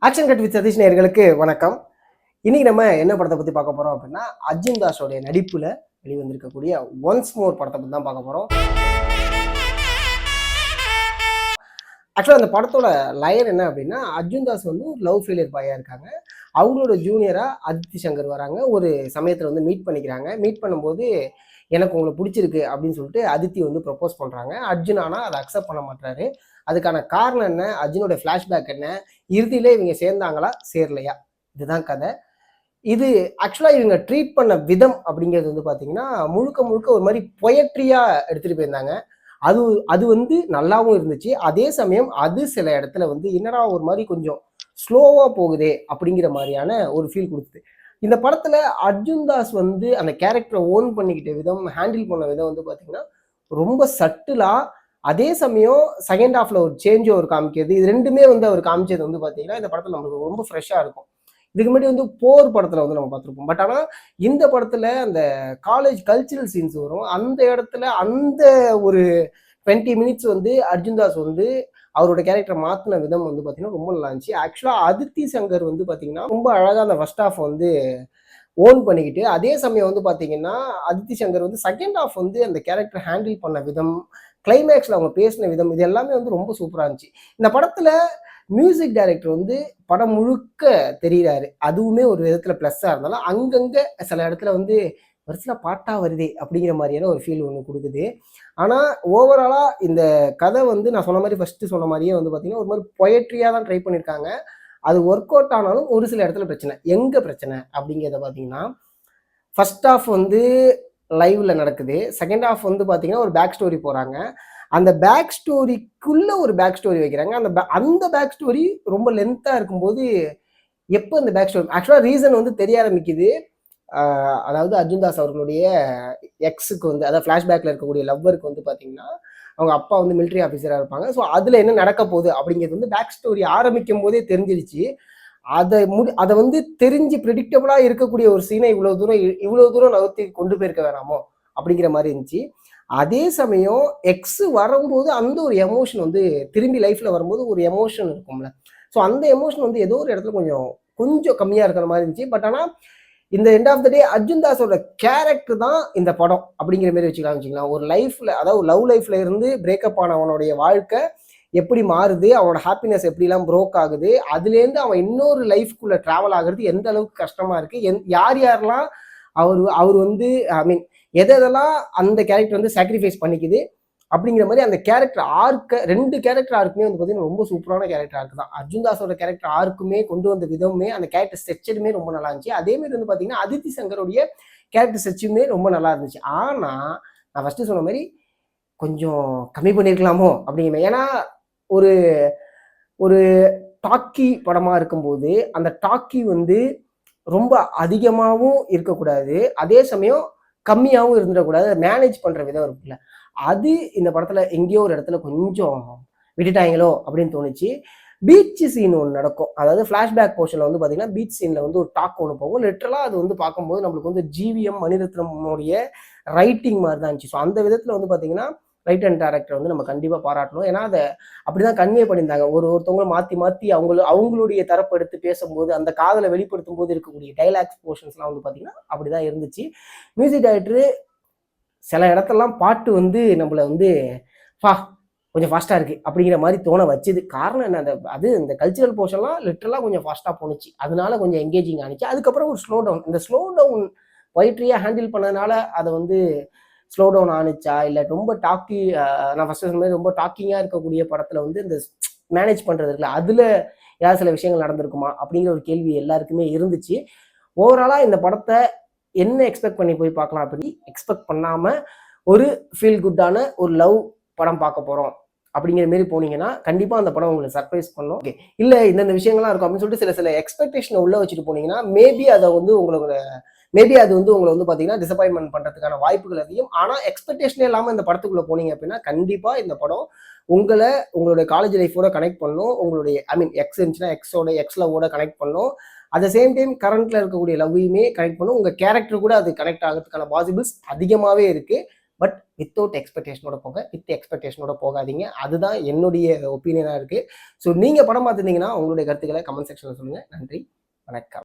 Action cut with Satish நேயர்களுக்கு வணக்கம். இன்னைக்கு நம்ம என்ன படத்தை பத்தி பார்க்க போறோம் அப்படின்னா, அர்ஜுன் தாஸோடைய நடிப்புல வெளிவந்திருக்கக்கூடிய ஒன்ஸ் மோர் படத்தை பத்தி தான் பார்க்க போறோம். ஆக்சுவலா அந்த படத்தோட லைன் என்ன அப்படின்னா, அர்ஜுன் தாஸ் வந்து ஒரு லவ் ஃபெயிலியர் பாயா இருக்காங்க. அவங்களோட ஜூனியரா அதித்தி சங்கர் வராங்க. ஒரு சமயத்துல வந்து மீட் பண்ணிக்கிறாங்க. மீட் பண்ணும்போது எனக்கு உங்களை பிடிச்சிருக்கு அப்படின்னு சொல்லிட்டு அதித்தி வந்து ப்ரப்போஸ் பண்றாங்க. அர்ஜுன் ஆனா அதை அக்செப்ட் பண்ண மாட்டாரு. அதுக்கான காரணம் என்ன, அர்ஜுனோட ஃபிளாஷ்பேக் என்ன, இறுதியில இவங்க சேர்ந்தாங்களா சேரலையா, இதுதான் கதை. இது ஆக்சுவலா இவங்க ட்ரீட் பண்ண விதம் அப்படிங்கிறது வந்து பாத்தீங்கன்னா முழுக்க முழுக்க ஒரு மாதிரி பொயட்ரியா எடுத்துட்டு போயிருந்தாங்க. அது அது வந்து நல்லாவும் இருந்துச்சு. அதே சமயம் அது சில இடத்துல வந்து என்னடா ஒரு மாதிரி கொஞ்சம் ஸ்லோவா போகுதே அப்படிங்கிற மாதிரியான ஒரு ஃபீல் கொடுத்துது. இந்த படத்துல அர்ஜுன் தாஸ் வந்து அந்த கேரக்டரை ஓன் பண்ணிக்கிட்ட விதம், ஹேண்டில் பண்ண விதம் வந்து பாத்தீங்கன்னா ரொம்ப சட்டிலா, அதே சமயம் செகண்ட் ஹாஃப்ல ஒரு சேஞ்ச் ஒரு காமிக்கிறது, இது ரெண்டுமே வந்து அவர் காமிச்சது வந்து பாத்தீங்கன்னா இந்த படத்துல நமக்கு ரொம்ப ஃப்ரெஷ்ஷா இருக்கும். இதுக்கு முன்னாடி வந்து போர் படத்துல வந்து நம்ம பார்த்துருப்போம். பட் ஆனா இந்த படத்துல அந்த காலேஜ் கல்ச்சுரல் சீன்ஸ் வரும். அந்த இடத்துல அந்த ஒரு 20 மினிட்ஸ் வந்து அர்ஜுன் தாஸ் வந்து அவரோட கேரக்டர் மாத்தின விதம் வந்து பாத்தீங்கன்னா ரொம்ப நல்லா இருந்துச்சு. ஆக்சுவலா அதித்தி சங்கர் வந்து பாத்தீங்கன்னா ரொம்ப அழகா அந்த ஃபர்ஸ்ட் ஹாஃப் வந்து ஓன் பண்ணிக்கிட்டு, அதே சமயம் வந்து பாத்தீங்கன்னா அதித்தி சங்கர் வந்து செகண்ட் ஹாஃப் வந்து அந்த கேரக்டர் ஹேண்டில் பண்ண விதம், கிளைமேக்ஸ்ல அவங்க பேசின விதம், இது எல்லாமே வந்து ரொம்ப சூப்பரா இருந்துச்சு. இந்த படத்துல மியூசிக் டைரக்டர் வந்து படம் முழுக்க தெரிகிறாரு. அதுவுமே ஒரு விதத்துல பிளஸ்ஸா இருந்தாலும் அங்கங்க சில இடத்துல வந்து வருஷத்துல பாட்டா வருதே அப்படிங்கிற மாதிரியான ஒரு ஃபீல் ஒன்று கொடுக்குது. ஆனா ஓவராலா இந்த கதை வந்து நான் சொன்ன மாதிரி ஃபர்ஸ்ட் சொன்ன மாதிரியே வந்து பாத்தீங்கன்னா ஒரு மாதிரி பொயட்ரியா தான் ட்ரை பண்ணியிருக்காங்க. அது ஒர்க் அவுட் ஆனாலும் ஒரு சில இடத்துல பிரச்சனை. எங்க பிரச்சனை அப்படிங்கிறத பாத்தீங்கன்னா, ஃபர்ஸ்ட் ஹாஃப் வந்து லைவ்ல நடக்குது. செகண்ட் ஹாஃப் வந்து பாத்தீங்கன்னா ஒரு பேக் ஸ்டோரி போறாங்க. அந்த பேக் ஸ்டோரிக்குள்ள ஒரு பேக் ஸ்டோரி வைக்கிறாங்க. அந்த பேக் ஸ்டோரி ரொம்ப லென்த்தா இருக்கும்போது, எப்போ இந்த பேக் ஸ்டோரி ஆக்சுவலா ரீசன் வந்து தெரிய ஆரம்பிக்குது. அதாவது அர்ஜுன் தாஸ் அவர்களுடைய எக்ஸுக்கு வந்து, அதாவது ஃபிளாஷ்பேக்ல இருக்கக்கூடிய லவ்வருக்கு வந்து பாத்தீங்கன்னா, அவங்க அப்பா வந்து மிலிட்டரி ஆஃபீஸரா இருப்பாங்க. ஸோ அதுல என்ன நடக்க போகுது அப்படிங்கிறது வந்து பேக் ஸ்டோரி ஆரம்பிக்கும் போதே தெரிஞ்சிருச்சு. அதை வந்து தெரிஞ்சு ப்ரெடிக்டபிளா இருக்கக்கூடிய ஒரு சீனை இவ்வளவு தூரம் நகர்த்தி கொண்டு போயிருக்க வேணாமோ அப்படிங்கிற மாதிரி இருந்துச்சு. அதே சமயம் எக்ஸ் வரும்போது அந்த ஒரு எமோஷன் வந்து திரும்பி லைஃப்ல வரும்போது ஒரு எமோஷன் இருக்கும்ல. ஸோ அந்த எமோஷன் வந்து ஏதோ ஒரு இடத்துல கொஞ்சம் கொஞ்சம் கம்மியா இருக்கிற மாதிரி இருந்துச்சு. பட் ஆனா இந்த end of the day Arjun தாஸோட கேரக்டர் தான் இந்த படம் அப்படிங்கிற மாதிரி வச்சுக்கலாம். ஒரு லைஃப்ல, அதாவது லவ் லைஃப்ல இருந்து பிரேக்கப் ஆனவனுடைய வாழ்க்கை எப்படி மாறுது, அவனோட ஹாப்பினஸ் எப்படிலாம் ப்ரோக் ஆகுது, அதுலேருந்து அவன் இன்னொரு லைஃப்குள்ள டிராவல் ஆகுறது எந்த அளவுக்கு கஷ்டமா இருக்கு, யார் யாரெல்லாம் அவர் அவர் வந்து ஐ மீன் எதெல்லாம் அந்த கேரக்டர் வந்து சாக்ரிஃபைஸ் பண்ணிக்குது அப்படிங்கிற மாதிரி அந்த கேரக்டர் ஆர்க்க, ரெண்டு கேரக்டர் ஆர்க்குமே வந்து பார்த்தீங்கன்னா ரொம்ப சூப்பரான கேரக்டர் ஆர்க்கு தான். அர்ஜுன் தாஸோட கேரக்டர் ஆர்க்குமே கொண்டு வந்த விதமே, அந்த கேரக்டர் ஸ்ட்ரக்சருமே ரொம்ப நல்லா இருந்துச்சு. அதே மாதிரி வந்து பார்த்தீங்கன்னா அதித்தி சங்கருடைய கேரக்டர் ஸ்ட்ரக்சருமே ரொம்ப நல்லா இருந்துச்சு. ஆனா நான் ஃபர்ஸ்ட் சொன்ன மாதிரி கொஞ்சம் கம்மி பண்ணியிருக்கலாமோ அப்படிங்கிற, ஏன்னா ஒரு ஒரு டாக்கி படமா இருக்கும்போது அந்த டாக்கி வந்து ரொம்ப அதிகமாகவும் இருக்கக்கூடாது, அதே சமயம் கம்மியாகவும் இருந்துடக்கூடாது. மேனேஜ் பண்ற விதம் இருக்குல்ல, அது இந்த படத்துல எங்கேயோ ஒரு இடத்துல கொஞ்சம் விட்டுட்டாங்களோ அப்படின்னு தோணுச்சு. பீச் சீன் ஒன்று நடக்கும். அதாவது ஃபிளாஷ்பேக் போர்ஷன்ல வந்து பாத்தீங்கன்னா பீச் சீன்ல வந்து ஒரு டாக் ஒன்று போகும். லிட்டரலா அது வந்து பார்க்கும்போது நம்மளுக்கு வந்து ஜிவிஎம் மணிரத்னமுடைய ரைட்டிங் மாதிரி தான் இருந்துச்சு. ஸோ அந்த விதத்துல வந்து பாத்தீங்கன்னா ரைட் அண்ட் டைரக்டர் வந்து நம்ம கண்டிப்பா பாராட்டணும். ஏன்னா அதை அப்படிதான் கன்வே பண்ணியிருந்தாங்க. ஒருத்தவங்களும் மாத்தி மாத்தி அவங்களுடைய தரப்பு எடுத்து பேசும்போது, அந்த காதலை வெளிப்படுத்தும் போது இருக்கக்கூடிய டைலாக்ஸ் போர்ஷன்ஸ்லாம் வந்து பாத்தீங்கன்னா அப்படிதான் இருந்துச்சு. மியூசிக் டைரக்டர் சில இடத்தெல்லாம் பாட்டு வந்து நம்மள வந்து கொஞ்சம் ஃபாஸ்டா இருக்கு அப்படிங்கிற மாதிரி தோண வச்சுது. காரணம் என்ன, அது இந்த கல்ச்சுரல் போர்ஷன்லாம் லிட்டரலா கொஞ்சம் ஃபாஸ்டா போணுச்சு. அதனால கொஞ்சம் எங்கேஜிங் ஆனிச்சு. அதுக்கப்புறம் ஒரு ஸ்லோ டவுன், இந்த ஸ்லோ டவுன் பொயிட்ரியா ஹேண்டில் பண்ணதுனால அதை வந்து ஸ்லோ டவுன் ஆனிச்சா, இல்லை ரொம்ப டாக்கி, நான் ஃபர்ஸ்ட் சொன்ன மாதிரி ரொம்ப டாக்கிங்கா இருக்கக்கூடிய படத்துல வந்து இந்த மேனேஜ் பண்றது இருக்குல்ல, அதுல ஏதாவது சில விஷயங்கள் நடந்திருக்குமா அப்படிங்கிற ஒரு கேள்வி எல்லாருக்குமே இருந்துச்சு. ஓவராலா இந்த படத்தை என்ன எக்ஸ்பெக்ட் பண்ணி போய் பார்க்கலாம் அப்படின்னு எக்ஸ்பெக்ட் பண்ணாம ஒரு ஃபீல் குட்டான ஒரு லவ் படம் பார்க்க போறோம் அப்படிங்கிற மாதிரி போனீங்கன்னா கண்டிப்பா அந்த படம் உங்களுக்கு சர்ப்ரைஸ் பண்ணும். ஓகே, இல்ல இந்த விஷயங்கள்லாம் இருக்கும் அப்படின்னு சொல்லிட்டு சில எக்ஸ்பெக்டேஷனை உள்ள வச்சுட்டு போனீங்கன்னா மேபி அது வந்து உங்களை வந்து பாத்தீங்கன்னா டிசப்பாயின்மெண்ட் பண்றதுக்கான வாய்ப்புகள் அதிகம். ஆனா எக்ஸ்பெக்டேஷனே இல்லாம இந்த படத்துக்குள்ள போனீங்க அப்படின்னா கண்டிப்பா இந்த படம் உங்களுடைய காலேஜ் லைஃபோட கனெக்ட் பண்ணும். உங்களுடைய ஐ மீன் எக்ஸ் இருந்துச்சுன்னா எக்ஸ் லவோட கனெக்ட் பண்ணும். அட் த சேம் டைம் கரண்ட்ல இருக்கக்கூடிய லவ்வையுமே கனெக்ட் பண்ணும். உங்க கேரக்டர் கூட அது கனெக்ட் ஆகிறதுக்கான பாசிபிள்ஸ் அதிகமாவே இருக்கு. பட் வித்தவுட் எக்ஸ்பெக்டேஷனோட போங்க, வித் எக்ஸ்பெக்டேஷனோட போகாதீங்க. அதுதான் என்னுடைய ஒப்பீனியனா இருக்கு. ஸோ நீங்க படம் பார்த்துருந்தீங்கன்னா உங்களுடைய கருத்துக்களை கமெண்ட் செக்ஷன்ல சொல்லுங்க. நன்றி, வணக்கம்.